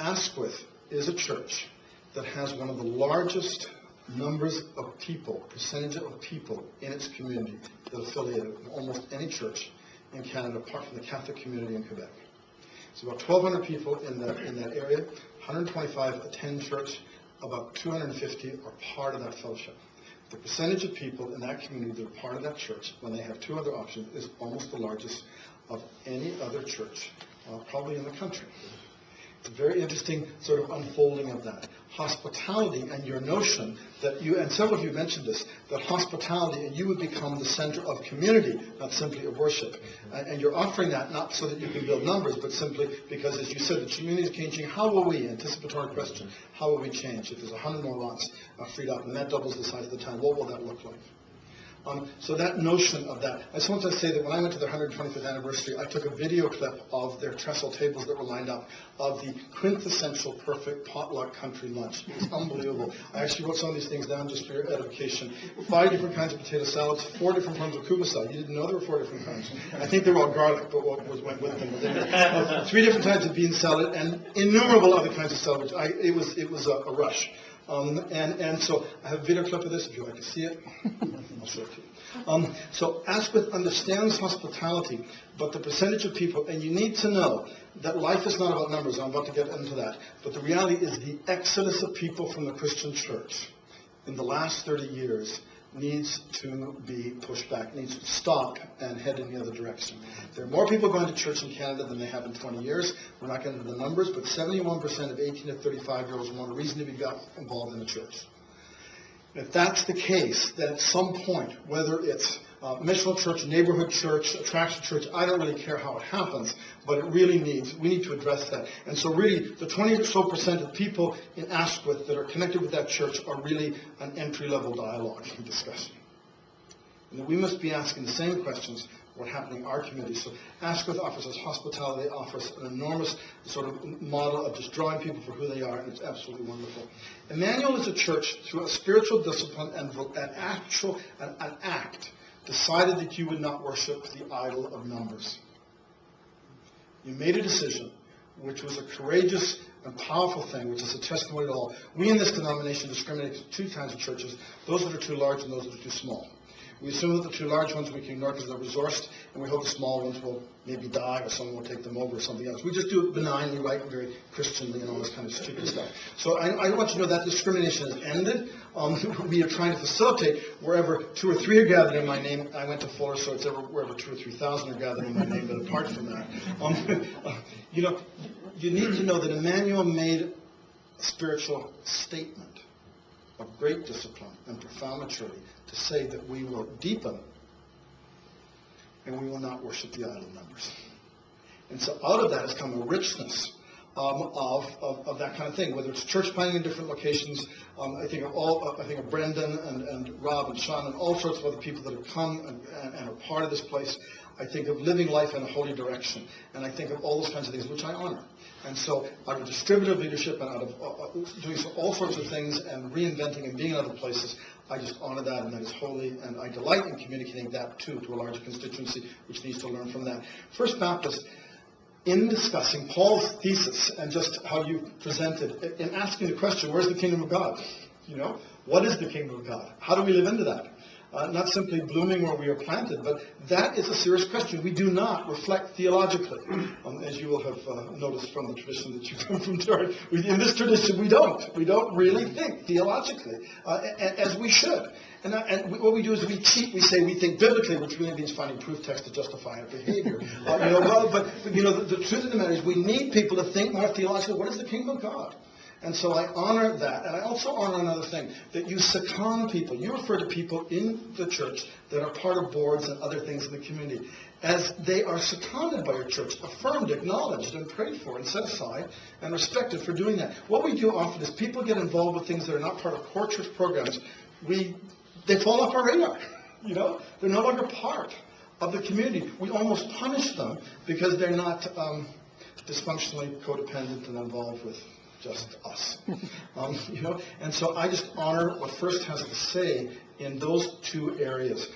Asquith is a church that has one of the largest numbers of people, percentage of people in its community that are affiliated with almost any church in Canada, apart from the Catholic community in Quebec. It's about 1,200 people in that area, 125 attend church, about 250 are part of that fellowship. The percentage of people in that community that are part of that church, when they have two other options, is almost the largest of any other church, probably in the country. It's a very interesting sort of unfolding of that. Hospitality and your notion that you, and several of you mentioned this, that hospitality and you would become the center of community, not simply of worship. And you're offering that not so that you can build numbers, but simply because, as you said, the community is changing. How will we, anticipatory question, how will we change? If there's 100 more lots freed up and that doubles the size of the town, what will that look like? So that notion of that, I just want to say that when I went to their 125th anniversary, I took a video clip of their trestle tables that were lined up, of the quintessential perfect potluck country lunch. It was unbelievable. I actually wrote some of these things down just for your edification. 5 different kinds of potato salads, 4 different forms of kubasai. You didn't know there were 4 different kinds. I think they were all garlic, but what went with them. 3 different types of bean salad and innumerable other kinds of salad. It was a rush. And so I have a video clip of this if you'd like to see it. I'll show it to you. So Asquith understands hospitality, but the percentage of people, and you need to know that life is not about numbers. I'm about to get into that. But the reality is the exodus of people from the Christian church in the last 30 years needs to be pushed back, needs to stop and head in the other direction. There are more people going to church in Canada than they have in 20 years. We're not getting into the numbers, but 71% of 18 to 35-year-olds want a reason to be involved in the church. If that's the case, then at some point, whether it's missional church, neighborhood church, attraction church, I don't really care how it happens, but it really we need to address that. And so really, the 20% or so of people in Asquith that are connected with that church are really an entry-level dialogue and discussion. And that we must be asking the same questions what happening in our community. So Asquith offers us hospitality, offers an enormous sort of model of just drawing people for who they are, and it's absolutely wonderful. Emmanuel is a church through a spiritual discipline and an act decided that you would not worship the idol of numbers. You made a decision, which was a courageous and powerful thing, which is a testimony to all. We in this denomination discriminate 2 kinds of churches, those that are too large and those that are too small. We assume that the 2 large ones we can ignore because they're resourced, and we hope the small ones will maybe die or someone will take them over or something else. We just do it benignly, right, and very Christianly and all this kind of stupid stuff. So I want you to know that discrimination has ended. We are trying to facilitate wherever 2 or 3 are gathered in my name. I went to Fuller, so it's wherever 2 or 3,000 are gathered in my name, but apart from that, you need to know that Emmanuel made a spiritual statement of great discipline and profound maturity to say that we will deepen and we will not worship the idol of numbers. And so out of that has come a richness of that kind of thing, whether it's church planting in different locations. I think of Brendan and Rob and Sean and all sorts of other people that have come and are part of this place. I think of living life in a holy direction, and I think of all those kinds of things, which I honor. And so out of distributive leadership and out of doing all sorts of things and reinventing and being in other places, I just honor that, and that is holy, and I delight in communicating that too to a larger constituency, which needs to learn from that. First Baptist, in discussing Paul's thesis and just how you presented, in asking the question, where's the kingdom of God? What is the kingdom of God? How do we live into that? Not simply blooming where we are planted, but that is a serious question. We do not reflect theologically, as you will have noticed from the tradition that you come from, Jared. In this tradition, we don't really think theologically, as we should. And what we do is we say we think biblically, which really means finding proof text to justify our behavior. But the truth of the matter is we need people to think more theologically. What is the kingdom of God? And so I honor that. And I also honor another thing, that you second people. You refer to people in the church that are part of boards and other things in the community as they are seconded by your church, affirmed, acknowledged, and prayed for, and set aside, and respected for doing that. What we do often is people get involved with things that are not part of core church programs. They fall off our radar. They're no longer part of the community. We almost punish them because they're not dysfunctionally codependent and involved with just us. And so I just honor what First has to say in those 2 areas.